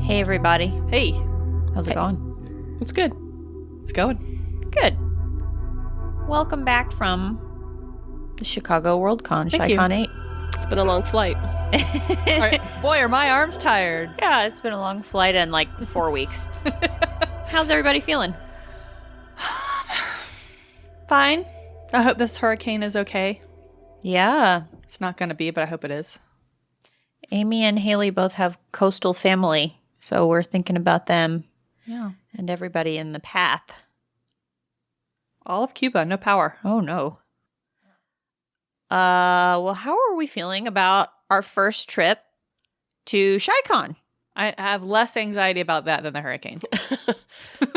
Hey, everybody. Hey. How's it going? It's good. It's going. Good. Welcome back from the Chicago Worldcon, Chicon 8. It's been a long flight. Boy, are my arms tired. Yeah, it's been a long flight and like 4 weeks. How's everybody feeling? Fine. I hope this hurricane is okay. Yeah. It's not going to be, but I hope it is. Amy and Haley both have coastal family, so we're thinking about them. Yeah. And everybody in the path. All of Cuba, no power. Oh, no. Well, how are we feeling about our first trip to Chicon? I have less anxiety about that than the hurricane.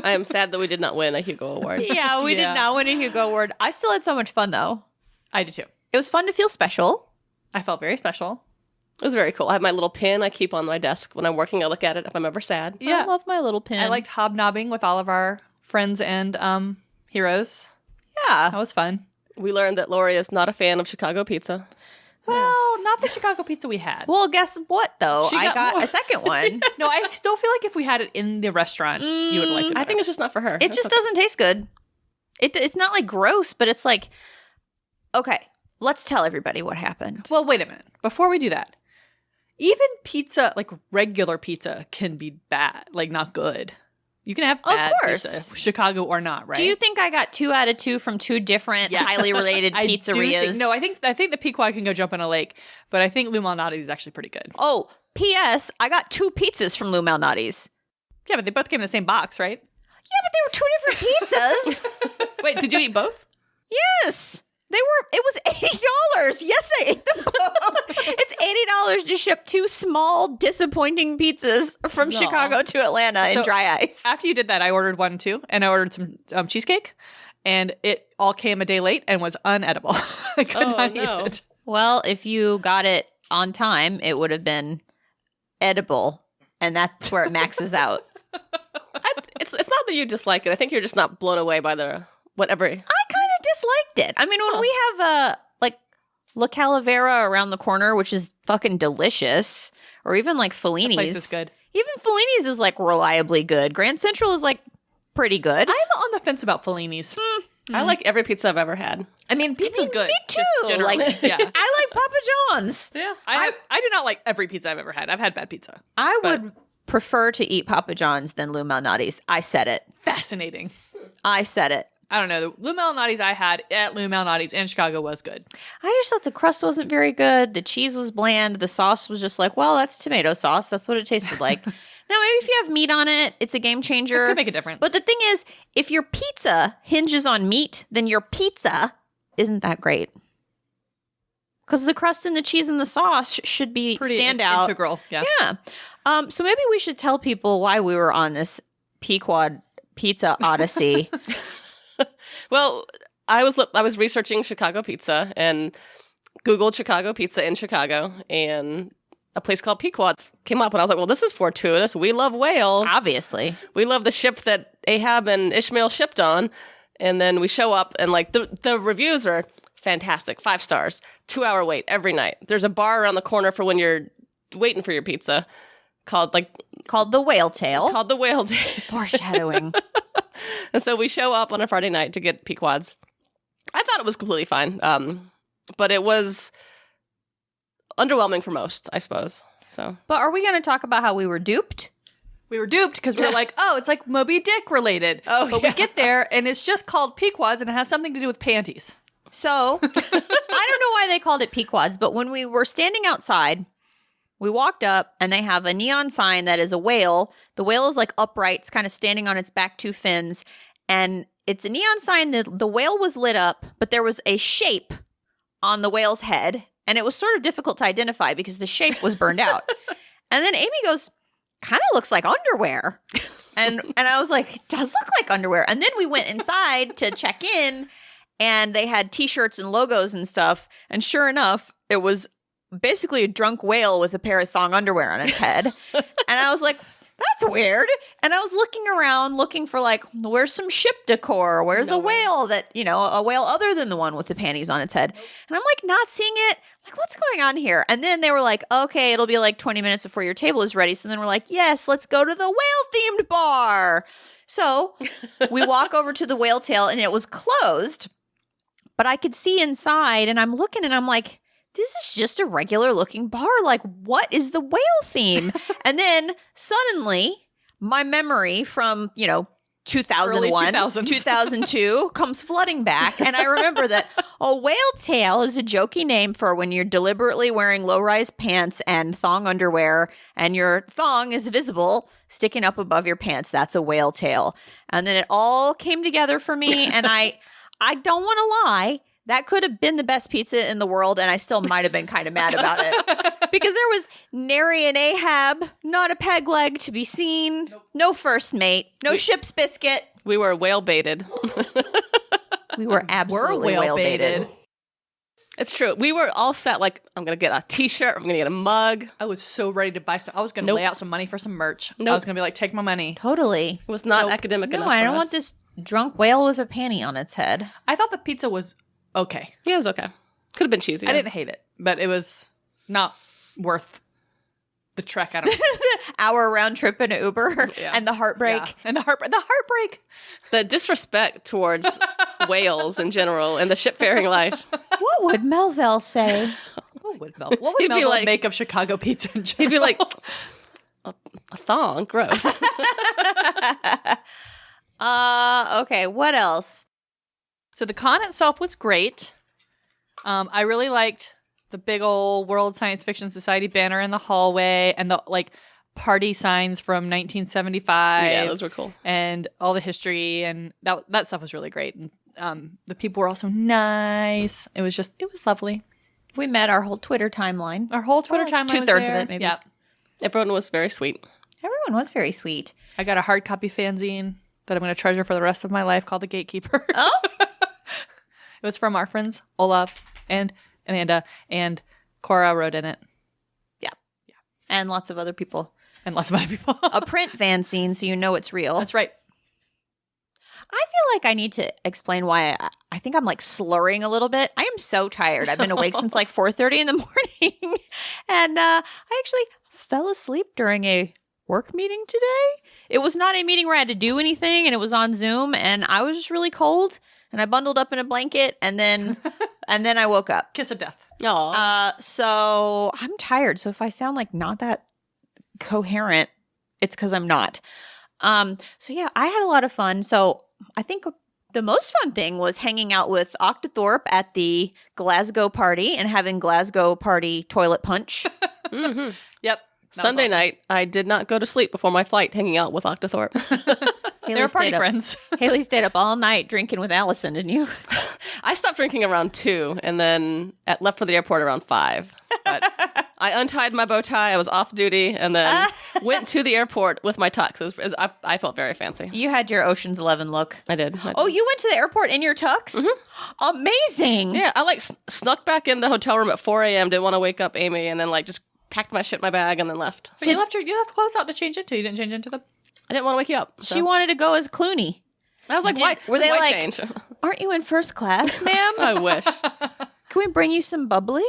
I am sad that we did not win a Hugo Award. Yeah, we did not win a Hugo Award. I still had so much fun, though. I did too. It was fun to feel special. I felt very special. It was very cool. I have my little pin I keep on my desk. When I'm working, I look at it if I'm ever sad. Yeah. I love my little pin. I liked hobnobbing with all of our friends and heroes. Yeah. That was fun. We learned that Lori is not a fan of Chicago pizza. Well, not the Chicago pizza we had. Well, guess what, though? She I got more. a second one. No, I still feel like if we had it in the restaurant, you would have liked it better. I think it's just not for her. It just doesn't taste good. It's not like gross, but it's like, okay, let's tell everybody what happened. Well, wait a minute. Before we do that, even pizza, like regular pizza, can be bad, like not good. You can have bad pizza, Chicago or not, right? Do you think I got 2 out of 2 from 2 different highly related pizzerias? I think the Pequod can go jump in a lake, but I think Lou Malnati's is actually pretty good. Oh, P.S. I got 2 pizzas from Lou Malnati's. Yeah, but they both came in the same box, right? Yeah, but they were 2 different pizzas. Wait, did you eat both? Yes. It was $80. Yes, I ate them both. It's $80 to ship 2 small, disappointing pizzas from Chicago to Atlanta in dry ice. After you did that, I ordered one too, and I ordered some cheesecake, and it all came a day late and was unedible. I could not eat it. Well, if you got it on time, it would have been edible, and that's where it maxes out. It's not that you dislike it. I think you're just not blown away by the whatever. I kind of disliked it. I mean, when we have La Calavera around the corner, which is fucking delicious, or even like Fellini's. That place is good. Even Fellini's is like reliably good. Grand Central is like pretty good. I'm on the fence about Fellini's. I like every pizza I've ever had. I mean, pizza's good. Me too. Just generally. Like, yeah. I like Papa John's. Yeah. I do not like every pizza I've ever had. I've had bad pizza. I would prefer to eat Papa John's than Lou Malnati's. I said it. Fascinating. I said it. I don't know. The Lou Malnati's I had at Lou Malnati's in Chicago was good. I just thought the crust wasn't very good. The cheese was bland. The sauce was just like, well, that's tomato sauce. That's what it tasted like. Now, maybe if you have meat on it, it's a game changer. It could make a difference. But the thing is, if your pizza hinges on meat, then your pizza isn't that great. Because the crust and the cheese and the sauce should be pretty standout. Integral. Yeah. Yeah. So maybe we should tell people why we were on this Pequod pizza odyssey. Well, I was researching Chicago pizza and Googled Chicago pizza in Chicago, and a place called Pequod's came up, and I was like, well, this is fortuitous. We love whales. Obviously. We love the ship that Ahab and Ishmael shipped on. And then we show up, and like the reviews are fantastic. 5 stars. 2-hour wait every night. There's a bar around the corner for when you're waiting for your pizza called the Whale Tail. Called the Whale Tail. Foreshadowing. And so we show up on a Friday night to get Pequod's. I thought it was completely fine. But it was underwhelming for most, I suppose. So, but are we going to talk about how we were duped? We were duped because we were like, oh, it's like Moby Dick related. Oh, but we get there, and it's just called Pequod's, and it has something to do with panties. So, I don't know why they called it Pequod's, but when we were standing outside, we walked up, and they have a neon sign that is a whale. The whale is like upright. It's kind of standing on its back 2 fins, and it's a neon sign that the whale was lit up, but there was a shape on the whale's head, and it was sort of difficult to identify because the shape was burned out. And then Amy goes, kind of looks like underwear. And I was like, it does look like underwear. And then we went inside to check in, and they had T-shirts and logos and stuff. And sure enough, it was basically a drunk whale with a pair of thong underwear on its head. And I was like, that's weird. And I was looking around looking for like, where's some ship decor? Where's a whale that, a whale other than the one with the panties on its head? And I'm like not seeing it. Like, what's going on here? And then they were like, okay, it'll be like 20 minutes before your table is ready. So then we're like, yes, let's go to the whale themed bar. So we walk over to the whale tail and it was closed, but I could see inside and I'm looking and I'm like, this is just a regular looking bar. Like, what is the whale theme? And then suddenly my memory from, 2001, 2002 comes flooding back. And I remember that a whale tail is a jokey name for when you're deliberately wearing low-rise pants and thong underwear and your thong is visible sticking up above your pants. That's a whale tail. And then it all came together for me. And I don't want to lie. That could have been the best pizza in the world, and I still might have been kind of mad about it. Because there was nary an Ahab, not a peg leg to be seen, no first mate, no ship's biscuit. We were whale baited. We were absolutely whale baited. It's true. We were all set like, I'm going to get a t-shirt, I'm going to get a mug. I was so ready to buy some. I was going to lay out some money for some merch. I was going to be like, take my money. Totally. It was not academic enough No, I for don't us. want this drunk whale with a panty on its head. I thought the pizza was okay. Yeah, it was okay. Could have been cheesy. I didn't hate it, but it was not worth the trek. I don't know. Hour round trip in an Uber and the heartbreak. Yeah. And the heartbreak. The disrespect towards whales in general and the shipfaring life. What would Melville say? What would Melville make of Chicago pizza in general? He'd be like, a thong? Gross. Okay, what else? So the con itself was great. I really liked the big old World Science Fiction Society banner in the hallway and the party signs from 1975. Yeah, those were cool. And all the history and that stuff was really great. And the people were also nice. It was lovely. We met our whole Twitter timeline. Our whole Twitter timeline. 2/3 of it, maybe. Yeah. Everyone was very sweet. Everyone was very sweet. I got a hard copy fanzine that I'm going to treasure for the rest of my life called The Gatekeeper. Oh? It was from our friends Olaf and Amanda, and Cora wrote in it. Yeah. And lots of other people. A print fanzine, so you know it's real. That's right. I feel like I need to explain why I think I'm like slurring a little bit. I am so tired. I've been awake since like 4:30 in the morning. And I actually fell asleep during a work meeting today. It was not a meeting where I had to do anything, and it was on Zoom, and I was just really cold, and I bundled up in a blanket, and then I woke up. Kiss of death. Aw. So I'm tired. So if I sound like not that coherent, it's because I'm not. So yeah, I had a lot of fun. So I think the most fun thing was hanging out with Octothorpe at the Glasgow party and having Glasgow party toilet punch. Mm-hmm. Yep. Sunday awesome. night, I did not go to sleep before my flight hanging out with Octothorpe. They were party friends. Haley stayed up all night drinking with Allison, didn't you? I stopped drinking around 2 and then left for the airport around 5. But I untied my bow tie. I was off duty and then went to the airport with my tux. I felt very fancy. You had your Ocean's 11 look. I did. Oh, you went to the airport in your tux? Mm-hmm. Amazing. Yeah, I snuck back in the hotel room at 4 a.m. Didn't want to wake up Amy and then just packed my shit in my bag and then left. But you left clothes out to change into. You didn't change into them? I didn't want to wake you up. So. She wanted to go as Clooney. I was like, why? Were they like, change? Aren't you in first class, ma'am? I wish. Can we bring you some bubbly?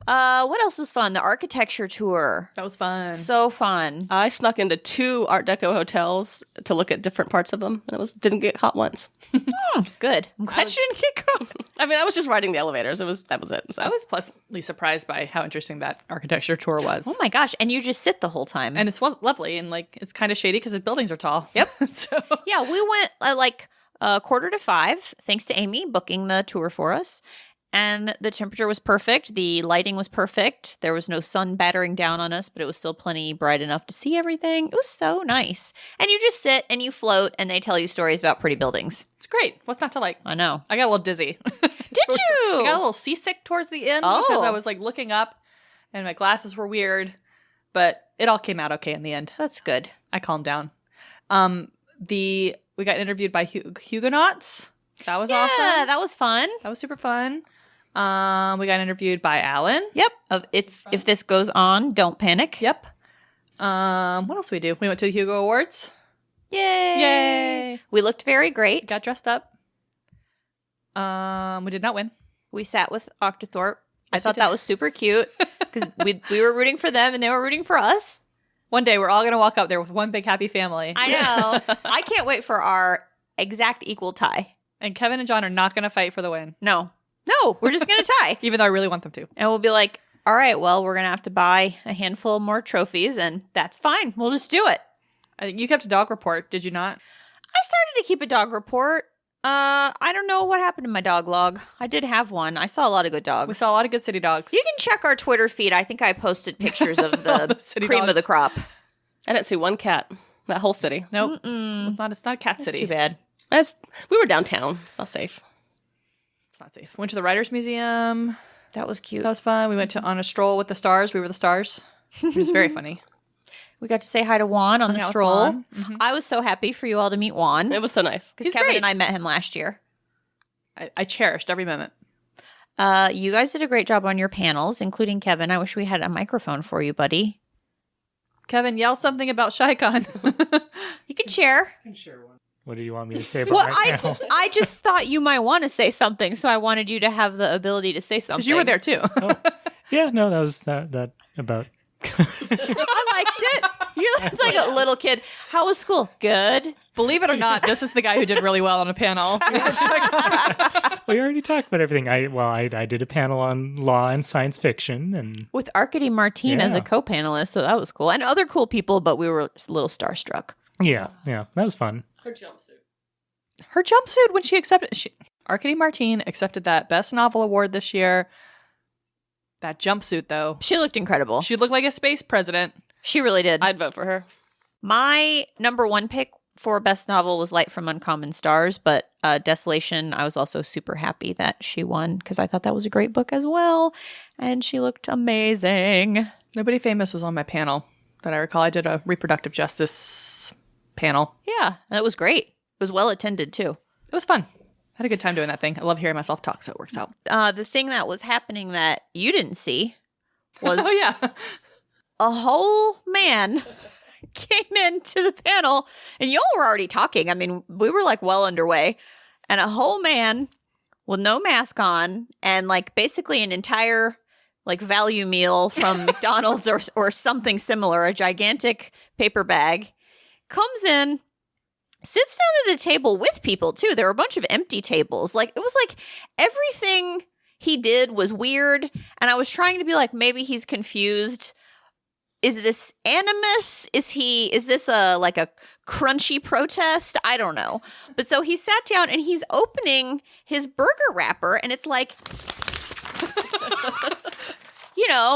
What else was fun? The architecture tour. That was fun. So fun. I snuck into 2 Art Deco hotels to look at different parts of them, and didn't get caught once. Good. I'm glad you didn't get caught. I mean, I was just riding the elevators. That was it. So. I was pleasantly surprised by how interesting that architecture tour was. Oh my gosh. And you just sit the whole time. And it's lovely, and it's kind of shady because the buildings are tall. Yep. So yeah, we went 4:45, thanks to Amy booking the tour for us. And the temperature was perfect. The lighting was perfect. There was no sun battering down on us, but it was still plenty bright enough to see everything. It was so nice. And you just sit and you float and they tell you stories about pretty buildings. it's great. What's not to like? I know. I got a little dizzy. Did you? I got a little seasick towards the end because I was looking up and my glasses were weird, but it all came out okay in the end. That's good. I calmed down. We got interviewed by Hugonauts. That was awesome. Yeah, that was fun. That was super fun. We got interviewed by Alan. Yep. If this goes on, don't panic. Yep. What else did we do? We went to the Hugo Awards. Yay! Yay! We looked very great. Got dressed up. We did not win. We sat with Octothorpe. I Yes, we thought did. that was super cute because we were rooting for them and they were rooting for us. One day we're all going to walk out there with one big happy family. I know. I can't wait for our exact equal tie. And Kevin and John are not going to fight for the win, No, we're just going to tie. even though I really want them to. And we'll be like, all right, well, we're going to have to buy a handful more trophies and that's fine. We'll just do it. I think you kept a dog report, did you not? I started to keep a dog report. I don't know what happened to my dog log. I did have one. I saw a lot of good dogs. We saw a lot of good city dogs. You can check our Twitter feed. I think I posted pictures of the The city cream of dogs. the crop. I didn't see one cat. That whole city. Nope. Mm-mm. It's not a cat That's city. too bad. We were downtown. It's not safe. It's not safe. Went to the Writers Museum. That was cute. That was fun. We went on a stroll with the stars. We were the stars. It was very funny. We got to say hi to Juan on the Hung out with stroll. Juan. Mhm. I was so happy for you all to meet Juan It was so nice. because He's Kevin great. and I met him last year. I cherished every moment. You guys did a great job on your panels, including Kevin. I wish we had a microphone for you, buddy. Kevin, yell something about Chicon. You can share. What do you want me to say about Well, my panel? I just thought you might want to say something, so I wanted you to have the ability to say something. Because you were there too. Yeah, no, that was that about. I liked it. You're just like a little kid. How was school? Good. Believe it or not, this is the guy who did really well on a panel. We already talked about everything. I did a panel on law and science fiction, and With Arkady Martin as a Yeah. co-panelist, so that was cool. And other cool people, but we were a little starstruck. yeah, that was fun. Her jumpsuit when she accepted Arkady Martin accepted that Best Novel Award this year. That jumpsuit though. She looked incredible. She looked like a space president. She really did. I'd vote for her. My number one pick for best novel was Light from Uncommon Stars, but Desolation, I was also super happy that she won because I thought that was a great book as well. And she looked amazing. Nobody famous was on my panel that I recall. I did a reproductive justice panel. Yeah, that was great. It was well attended too. It was fun. Had a good time doing that thing. I love hearing myself talk, so it works out. The thing that was happening that you didn't see was Oh yeah. a whole man came into the panel and y'all were already talking. I mean, we were like well underway, and a whole man with no mask on and like basically an entire like value meal from McDonald's or something similar, a gigantic paper bag, comes in, sits down at a table with people too. There were a bunch of empty tables. Like it was like everything he did was weird, and I was trying to be like, maybe he's confused. Is this animus? Is this a like a crunchy protest? I don't know. But so he sat down and he's opening his burger wrapper and it's like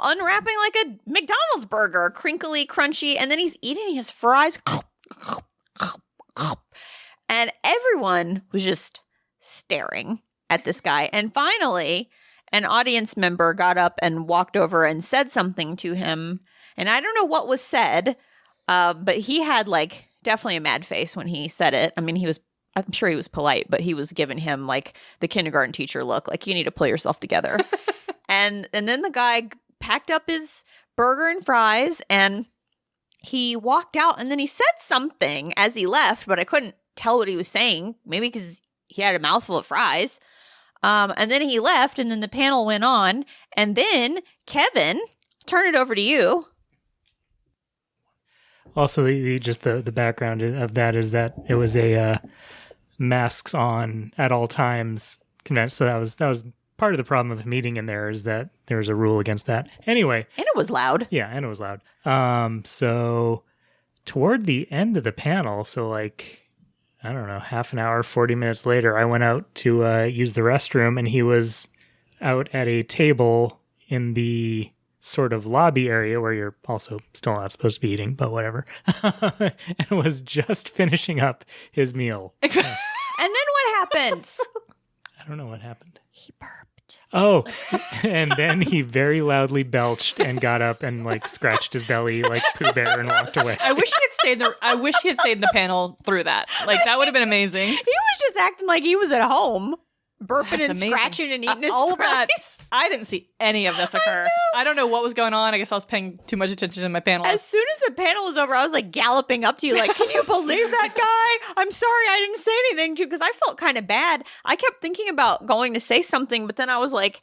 unwrapping like a McDonald's burger, crinkly, crunchy, and then he's eating his fries. And everyone was just staring at this guy. And finally, an audience member got up and walked over and said something to him. And I don't know what was said, but he had like definitely a mad face when he said it. I mean, I'm sure he was polite, but he was giving him like the kindergarten teacher look, like you need to pull yourself together. and then the guy packed up his burger and fries and he walked out, and then he said something as he left, but I couldn't tell what he was saying, maybe because he had a mouthful of fries. And then he left, and then the panel went on, and then Kevin, turn it over to you. Also, the background of that is that it was a masks on at all times convention. So that was part of the problem of the meeting in there, is that there was a rule against that. Anyway, And it was loud. yeah, and it was loud. So toward the end of the panel, so like, I don't know, half an hour, 40 minutes later, I went out to use the restroom, and he was out at a table in the sort of lobby area where you're also still not supposed to be eating, but whatever, and was just finishing up his meal. And then what happened? I don't know what happened. He burped. Oh, and then he very loudly belched and got up and like scratched his belly like Pooh Bear and walked away. I wish he had stayed in the panel through that. Like that would have been amazing. He was just acting like he was at home. burping That's and amazing. scratching and eating his all of that. fries. I didn't see any of this occur. I don't know what was going on. I guess I was paying too much attention to my panel. As soon as the panel was over, I was like galloping up to you, like, can you believe that guy? I'm sorry I didn't say anything to you because I felt kind of bad. I kept thinking about going to say something, but then I was like,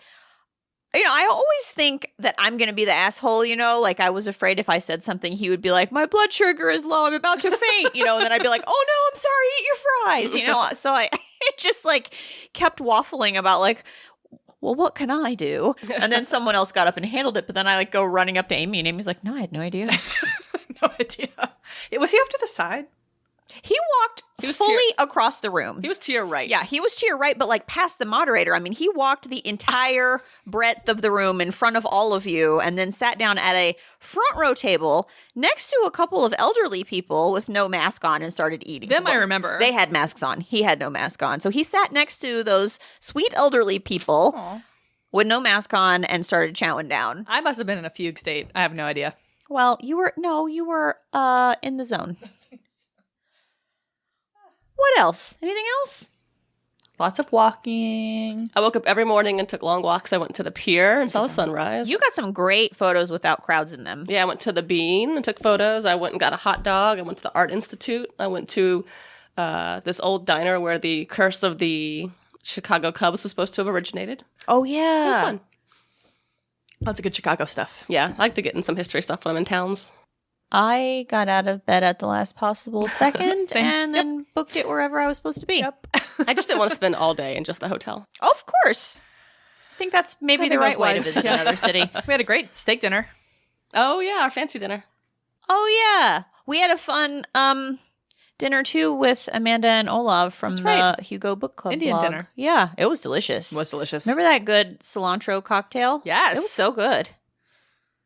I always think that I'm going to be the asshole, like I was afraid if I said something, he would be like, my blood sugar is low. I'm about to faint, and then I'd be like, oh no, I'm sorry. Eat your fries, So I it just like kept waffling about like, well, what can I do? And then someone else got up and handled it. But then I like go running up to Amy and Amy's like, no, I had no idea. No idea. Was he off to the side? He walked fully across the room. He was to your right. Yeah, he was to your right, but like past the moderator. I mean, he walked the entire breadth of the room in front of all of you and then sat down at a front row table next to a couple of elderly people with no mask on and started eating. Them I remember. They had masks on. He had no mask on. So he sat next to those sweet elderly people with no mask on and started chowing down. I must have been in a fugue state. I have no idea. Well, you were in the zone. What else? Anything else? Lots of walking. I woke up every morning and took long walks. I went to the pier and saw the sunrise. You got some great photos without crowds in them. Yeah, I went to the Bean and took photos. I went and got a hot dog. I went to the Art Institute. I went to this old diner where the curse of the Chicago Cubs was supposed to have originated. Oh, It was yeah. fun. Lots of good Chicago stuff. Yeah, I like to get in some history stuff when I'm in towns. I got out of bed at the last possible second Same. and then booked it wherever I was supposed to be. Yep. I just didn't want to spend all day in just the hotel. Of course. I think that's maybe I the think right that's way to wise. visit Yeah. another city. We had a great steak dinner. Oh, yeah, our fancy dinner. Oh, yeah. We had a fun dinner, too, with Amanda and Olav from That's the right. Hugo Book Club Indian blog. dinner. Yeah, it was delicious. It was delicious. Remember that good cilantro cocktail? Yes. It was so good.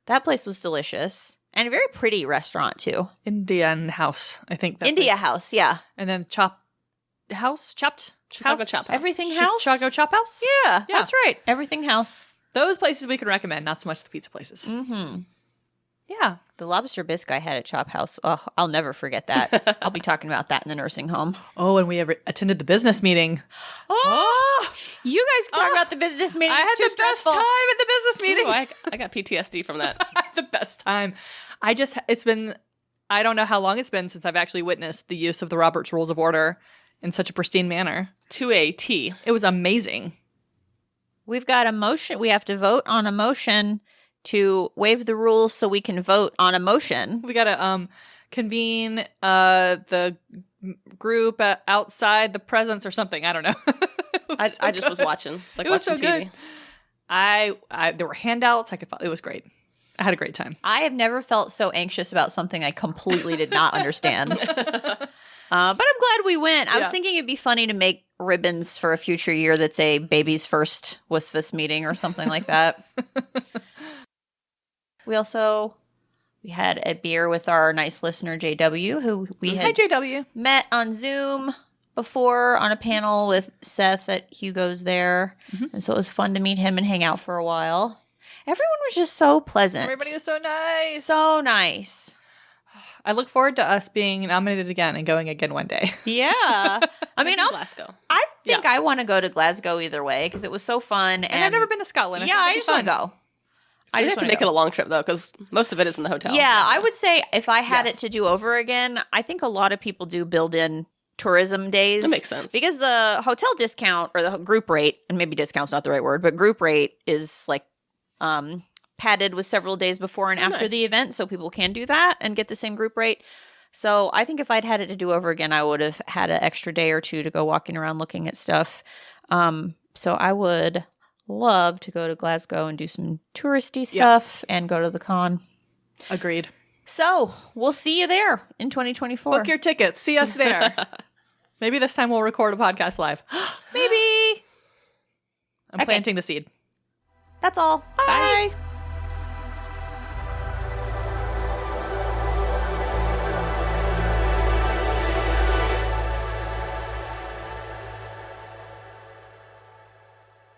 That place was delicious. And a very pretty restaurant, too. Indian house, I think. That India place. House, yeah. And then chopped Chicago house? Chop House. Everything House? Chicago Chop House? Yeah, Yeah. that's right. Everything House. Those places we can recommend, not so much the pizza places. Mm-hmm. Yeah. The lobster bisque I had at Chop House. Oh, I'll never forget that. I'll be talking about that in the nursing home. Oh, and we attended the business meeting. Oh, you guys can talk about the business meeting. I had It's too the best stressful. time at the business meeting. Ooh, I got PTSD from that. I had the best time. It's been, I don't know how long it's been since I've actually witnessed the use of the Robert's Rules of Order in such a pristine manner. To a T. It was amazing. We've got a motion. We have to vote on a motion to waive the rules so we can vote on a motion. We got to convene the group outside the presence or something. I don't know. I just was watching. It's like It was watching so TV. good. I there were handouts. It was great. I had a great time. I have never felt so anxious about something I completely did not understand. But I'm glad we went. I was Yeah. thinking it'd be funny to make ribbons for a future year that's a baby's first WSFS meeting or something like that. We had a beer with our nice listener, JW, who we Hi, had JW. met on Zoom before on a panel with Seth at Hugo's there. And so it was fun to meet him and hang out for a while. Everyone was just so pleasant. Everybody was so nice. so nice. I look forward to us being nominated again and going again one day. Yeah. I mean, Glasgow. I think I want to go to Glasgow either way because it was so fun. And I've never been to Scotland. Yeah, I just want to go. I just have to make it a long trip, though, because most of it is in the hotel. Yeah, I would say if I had Yes. it to do over again, I think a lot of people do build in tourism days. That makes sense. Because the hotel discount or the group rate, and maybe discount's not the right word, but group rate is like padded with several days before and after nice. the event, so people can do that and get the same group rate. So I think if I'd had it to do over again, I would have had an extra day or two to go walking around looking at stuff. So I would love to go to Glasgow and do some touristy stuff and go to the con. Agreed. So we'll see you there in 2024. Book your tickets. See us there. Maybe this time we'll record a podcast live. Maybe. I'm planting the seed. That's all. Bye.